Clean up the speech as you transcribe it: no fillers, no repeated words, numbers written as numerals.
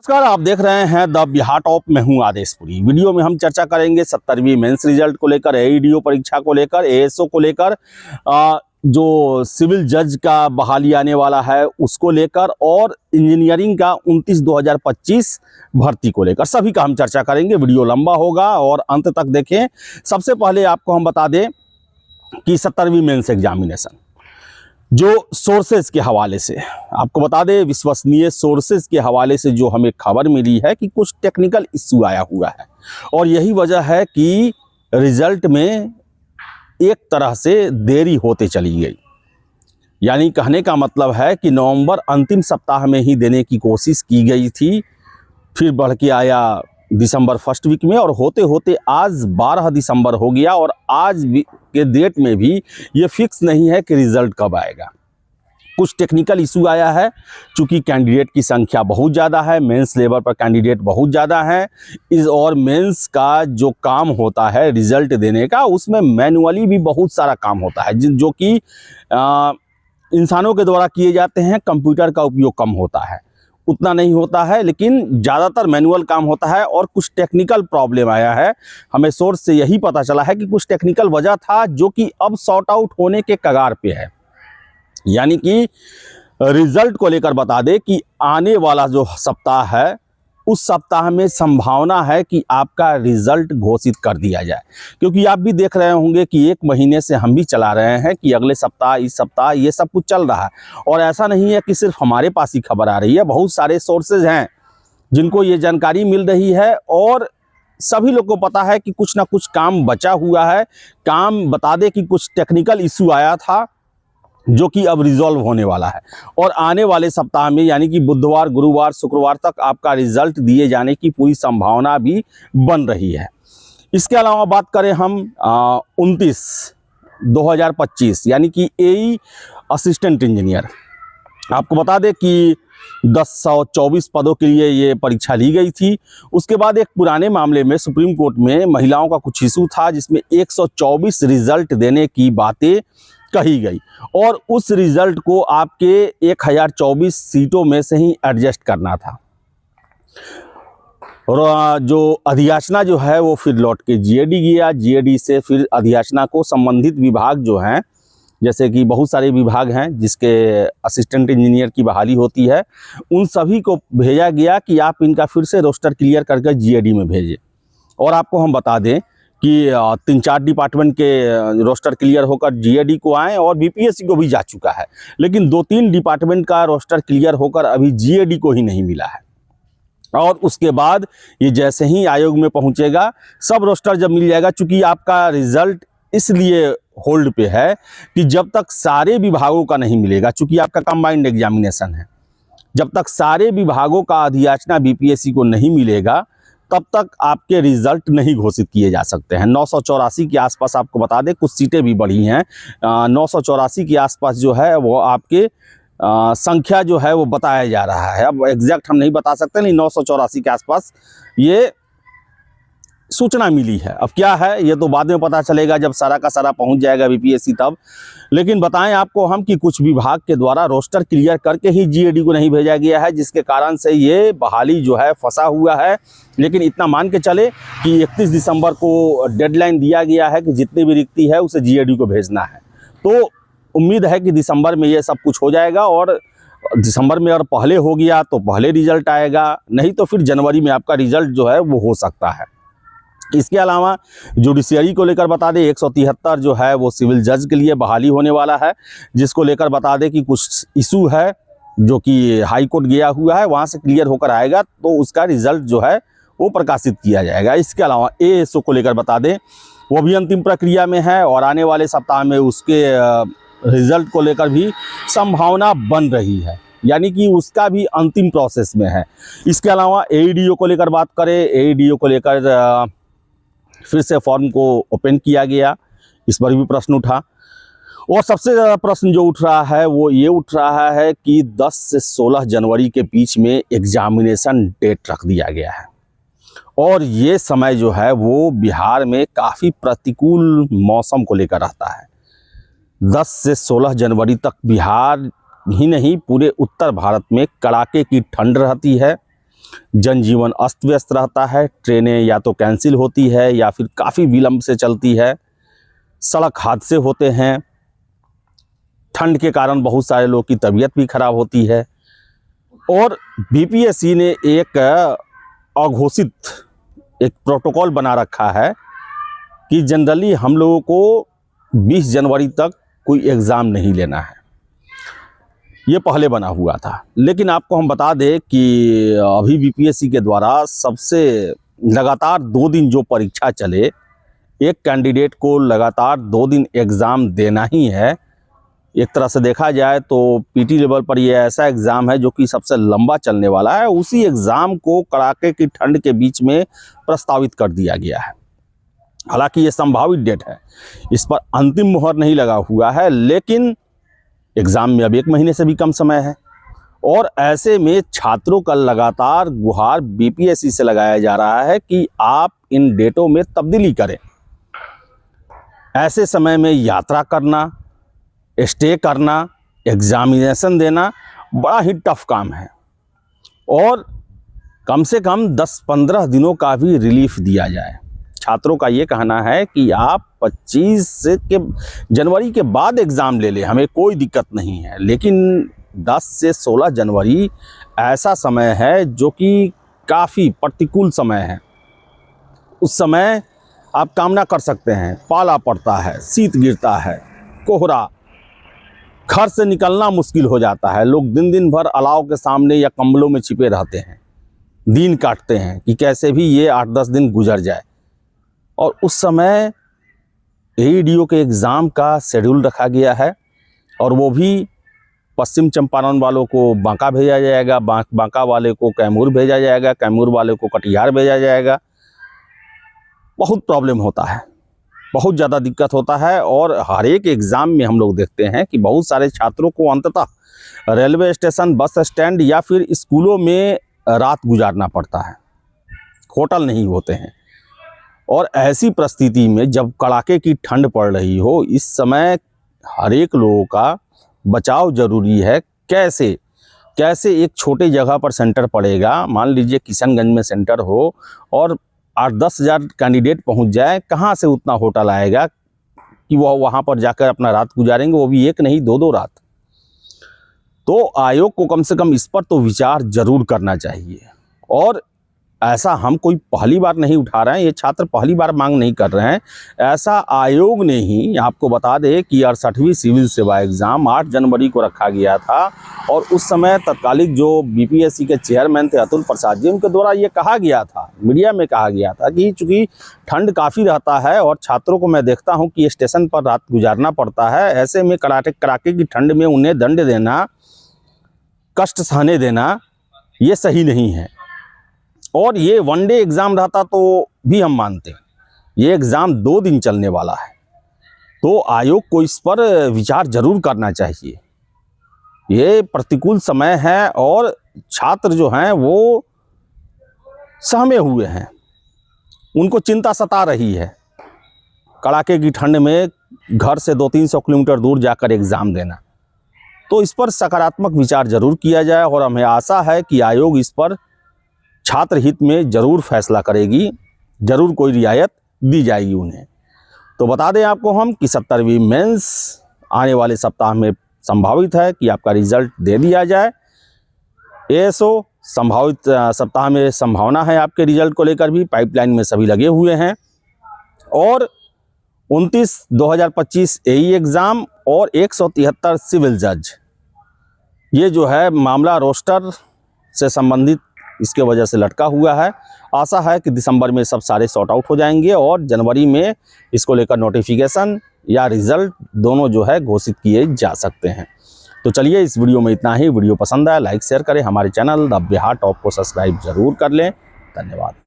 नमस्कार, आप देख रहे हैं द बिहार टॉप में हूं आदेशपुरी। वीडियो में हम चर्चा करेंगे 70वीं मेंस रिजल्ट को लेकर, एईडीओ परीक्षा को लेकर, एएसओ को लेकर, जो सिविल जज का बहाली आने वाला है उसको लेकर, और इंजीनियरिंग का 29/2025 भर्ती को लेकर सभी का हम चर्चा करेंगे। वीडियो लंबा होगा और अंत तक देखें। सबसे पहले आपको हम बता दें कि 70वीं मेंस एग्जामिनेशन जो सोर्सेज के हवाले से आपको बता दें, विश्वसनीय सोर्सेज के हवाले से जो हमें खबर मिली है कि कुछ टेक्निकल इश्यू आया हुआ है और यही वजह है कि रिजल्ट में एक तरह से देरी होते चली गई। यानी कहने का मतलब है कि नवंबर अंतिम सप्ताह में ही देने की कोशिश की गई थी, फिर बढ़ के आया दिसंबर फर्स्ट वीक में, और होते होते आज 12 दिसंबर हो गया और आज के डेट में भी ये फिक्स नहीं है कि रिज़ल्ट कब आएगा। कुछ टेक्निकल इशू आया है, चूँकि कैंडिडेट की संख्या बहुत ज़्यादा है, मेंस लेवल पर कैंडिडेट बहुत ज़्यादा है और मेंस का जो काम होता है रिज़ल्ट देने का, उसमें मैनुअली भी बहुत सारा काम होता है जो कि इंसानों के द्वारा किए जाते हैं। कंप्यूटर का उपयोग कम होता है, उतना नहीं होता है, लेकिन ज़्यादातर मैनुअल काम होता है और कुछ टेक्निकल प्रॉब्लम आया है। हमें सोर्स से यही पता चला है कि कुछ टेक्निकल वजह था जो कि अब सॉर्ट आउट होने के कगार पे है। यानी कि रिज़ल्ट को लेकर बता दें कि आने वाला जो सप्ताह है उस सप्ताह में संभावना है कि आपका रिज़ल्ट घोषित कर दिया जाए, क्योंकि आप भी देख रहे होंगे कि एक महीने से हम भी चला रहे हैं कि अगले सप्ताह, इस सप्ताह ये सब कुछ चल रहा है। और ऐसा नहीं है कि सिर्फ हमारे पास ही खबर आ रही है, बहुत सारे सोर्सेज हैं जिनको ये जानकारी मिल रही है और सभी लोग को पता है कि कुछ ना कुछ काम बचा हुआ है। काम बता दें कि कुछ टेक्निकल इशू आया था जो कि अब रिजॉल्व होने वाला है और आने वाले सप्ताह में यानी कि बुधवार, गुरुवार, शुक्रवार तक आपका रिजल्ट दिए जाने की पूरी संभावना भी बन रही है। इसके अलावा बात करें हम 29/2025 यानी कि एई असिस्टेंट इंजीनियर, आपको बता दें कि 1024 पदों के लिए ये परीक्षा ली गई थी। उसके बाद एक पुराने मामले में सुप्रीम कोर्ट में महिलाओं का कुछ इशू था जिसमें 124 रिजल्ट देने की बातें कही गई और उस रिजल्ट को आपके 1024 सीटों में से ही एडजस्ट करना था। और जो अधियाचना जो है वो फिर लौट के जीएडी गया, जीएडी से फिर अधियाचना को संबंधित विभाग जो हैं, जैसे कि बहुत सारे विभाग हैं जिसके असिस्टेंट इंजीनियर की बहाली होती है, उन सभी को भेजा गया कि आप इनका फिर से रोस्टर क्लियर करके जीएडी में भेजें। और आपको हम बता दें कि 3-4 डिपार्टमेंट के रोस्टर क्लियर होकर जीएडी को आए और बीपीएससी को भी जा चुका है, लेकिन 2-3 डिपार्टमेंट का रोस्टर क्लियर होकर अभी जीएडी को ही नहीं मिला है। और उसके बाद ये जैसे ही आयोग में पहुंचेगा, सब रोस्टर जब मिल जाएगा, चूँकि आपका रिजल्ट इसलिए होल्ड पे है कि जब तक सारे विभागों का नहीं मिलेगा, चूँकि आपका कंबाइंड एग्जामिनेशन है, जब तक सारे विभागों का अधियाचना बीपीएससी को नहीं मिलेगा तब तक आपके रिजल्ट नहीं घोषित किए जा सकते हैं। 984 के आसपास आपको बता दें, कुछ सीटें भी बढ़ी हैं, 984 के आसपास जो है वो आपके संख्या जो है वो बताया जा रहा है। अब एग्जैक्ट हम नहीं बता सकते, नहीं 984 के आसपास ये सूचना मिली है। अब क्या है ये तो बाद में पता चलेगा जब सारा का सारा पहुंच जाएगा बीपीएससी तब। लेकिन बताएं आपको हम कि कुछ विभाग के द्वारा रोस्टर क्लियर करके ही जीएडी को नहीं भेजा गया है, जिसके कारण से ये बहाली जो है फंसा हुआ है। लेकिन इतना मान के चले कि 31 दिसंबर को डेडलाइन दिया गया है कि जितनी भी रिक्ति है उसे जीएडी को भेजना है। तो उम्मीद है कि दिसंबर में ये सब कुछ हो जाएगा और दिसंबर में अगर पहले हो गया तो पहले रिजल्ट आएगा, नहीं तो फिर जनवरी में आपका रिजल्ट जो है वो हो सकता है। इसके अलावा जुडिशियरी को लेकर बता दें 173 जो है वो सिविल जज के लिए बहाली होने वाला है, जिसको लेकर बता दें कि कुछ इशू है जो कि हाई कोर्ट गया हुआ है, वहाँ से क्लियर होकर आएगा तो उसका रिजल्ट जो है वो प्रकाशित किया जाएगा। इसके अलावा एएसओ को लेकर बता दें वो भी अंतिम प्रक्रिया में है और आने वाले सप्ताह में उसके रिजल्ट को लेकर भी संभावना बन रही है, यानी कि उसका भी अंतिम प्रोसेस में है। इसके अलावा एईडीओ को लेकर बात करें, एईडीओ को लेकर फिर से फॉर्म को ओपन किया गया, इस पर भी प्रश्न उठा। और सबसे ज़्यादा प्रश्न जो उठ रहा है वो ये उठ रहा है कि 10 से 16 जनवरी के बीच में एग्जामिनेशन डेट रख दिया गया है और ये समय जो है वो बिहार में काफ़ी प्रतिकूल मौसम को लेकर रहता है। 10 से 16 जनवरी तक बिहार ही नहीं पूरे उत्तर भारत में कड़ाके की ठंड रहती है जनजीवन अस्त व्यस्त रहता है, ट्रेनें या तो कैंसिल होती है या फिर काफ़ी विलंब से चलती है, सड़क हादसे होते हैं, ठंड के कारण बहुत सारे लोग की तबीयत भी खराब होती है। और बीपीएससी ने एक अघोषित एक प्रोटोकॉल बना रखा है कि जनरली हम लोगों को 20 जनवरी तक कोई एग्ज़ाम नहीं लेना है। ये पहले बना हुआ था, लेकिन आपको हम बता दें कि अभी बीपीएससी के द्वारा सबसे लगातार 2 दिन जो परीक्षा चले, एक कैंडिडेट को लगातार 2 दिन एग्ज़ाम देना ही है। एक तरह से देखा जाए तो पीटी लेवल पर ये ऐसा एग्ज़ाम है जो कि सबसे लंबा चलने वाला है। उसी एग्ज़ाम को कड़ाके की ठंड के बीच में प्रस्तावित कर दिया गया है। हालांकि ये संभावित डेट है, इस पर अंतिम मुहर नहीं लगा हुआ है, लेकिन एग्ज़ाम में अब 1 महीने से भी कम समय है। और ऐसे में छात्रों का लगातार गुहार बीपीएससी से लगाया जा रहा है कि आप इन डेटों में तब्दीली करें। ऐसे समय में यात्रा करना, स्टे करना, एग्जामिनेशन देना बड़ा ही टफ काम है और कम से कम 10-15 दिनों का भी रिलीफ दिया जाए। छात्रों का ये कहना है कि आप 25 जनवरी के बाद एग्ज़ाम ले लें, हमें कोई दिक्कत नहीं है, लेकिन 10 से 16 जनवरी ऐसा समय है जो कि काफ़ी प्रतिकूल समय है। उस समय आप कामना कर सकते हैं, पाला पड़ता है, शीत गिरता है, कोहरा, घर से निकलना मुश्किल हो जाता है। लोग दिन दिन भर अलाव के सामने या कंबलों में छिपे रहते हैं, दिन काटते हैं कि कैसे भी ये 8-10 दिन गुजर जाए। और उस समय एईडीओ के एग्ज़ाम का शेड्यूल रखा गया है और वो भी पश्चिम चंपारण वालों को बांका भेजा जाएगा, बांका वाले को कैमूर भेजा जाएगा, कैमूर वाले को कटिहार भेजा जाएगा। बहुत प्रॉब्लम होता है, बहुत ज़्यादा दिक्कत होता है। और हर एक एग्ज़ाम में हम लोग देखते हैं कि बहुत सारे छात्रों को अंततः रेलवे स्टेशन, बस स्टैंड या फिर स्कूलों में रात गुजारना पड़ता है, होटल नहीं होते हैं। और ऐसी परिस्थिति में जब कड़ाके की ठंड पड़ रही हो, इस समय हर एक लोगों का बचाव ज़रूरी है। कैसे एक छोटे जगह पर सेंटर पड़ेगा, मान लीजिए किशनगंज में सेंटर हो और 8-10 हज़ार कैंडिडेट पहुंच जाए, कहाँ से उतना होटल आएगा कि वह वहाँ पर जाकर अपना रात गुजारेंगे, वो भी 1 नहीं 2-2 रात। तो आयोग को कम से कम इस पर तो विचार जरूर करना चाहिए। और ऐसा हम कोई पहली बार नहीं उठा रहे हैं, ये छात्र पहली बार मांग नहीं कर रहे हैं। ऐसा आयोग ने ही, आपको बता दें कि 68वीं सिविल सेवा एग्ज़ाम 8 जनवरी को रखा गया था और उस समय तत्कालिक जो बीपीएससी के चेयरमैन थे अतुल प्रसाद जी, उनके द्वारा ये कहा गया था, मीडिया में कहा गया था कि चूँकि ठंड काफ़ी रहता है और छात्रों को मैं देखता हूँ कि स्टेशन पर रात गुजारना पड़ता है, ऐसे में कड़ाके की ठंड में उन्हें दंड देना, कष्ट सहने देना, ये सही नहीं है। और ये 1 डे एग्ज़ाम रहता तो भी हम मानते हैं, ये एग्ज़ाम 2 दिन चलने वाला है, तो आयोग को इस पर विचार जरूर करना चाहिए। ये प्रतिकूल समय है और छात्र जो हैं वो सहमे हुए हैं, उनको चिंता सता रही है। कड़ाके की ठंड में घर से 200-300 किलोमीटर दूर जाकर एग्ज़ाम देना, तो इस पर सकारात्मक विचार जरूर किया जाए और हमें आशा है कि आयोग इस पर छात्र हित में जरूर फैसला करेगी, जरूर कोई रियायत दी जाएगी उन्हें। तो बता दें आपको हम कि 70वीं मेंस आने वाले सप्ताह में संभावित है कि आपका रिजल्ट दे दिया जाए। एएसओ संभावित सप्ताह में संभावना है आपके रिजल्ट को लेकर भी, पाइपलाइन में सभी लगे हुए हैं। और 29/2025 एई एग्ज़ाम और 173 सिविल जज, ये जो है मामला रोस्टर से संबंधित इसके वजह से लटका हुआ है। आशा है कि दिसंबर में सब सारे सॉर्ट आउट हो जाएंगे और जनवरी में इसको लेकर नोटिफिकेशन या रिज़ल्ट दोनों जो है घोषित किए जा सकते हैं। तो चलिए इस वीडियो में इतना ही। वीडियो पसंद आया लाइक शेयर करें, हमारे चैनल द बिहार टॉप को सब्सक्राइब जरूर कर लें। धन्यवाद।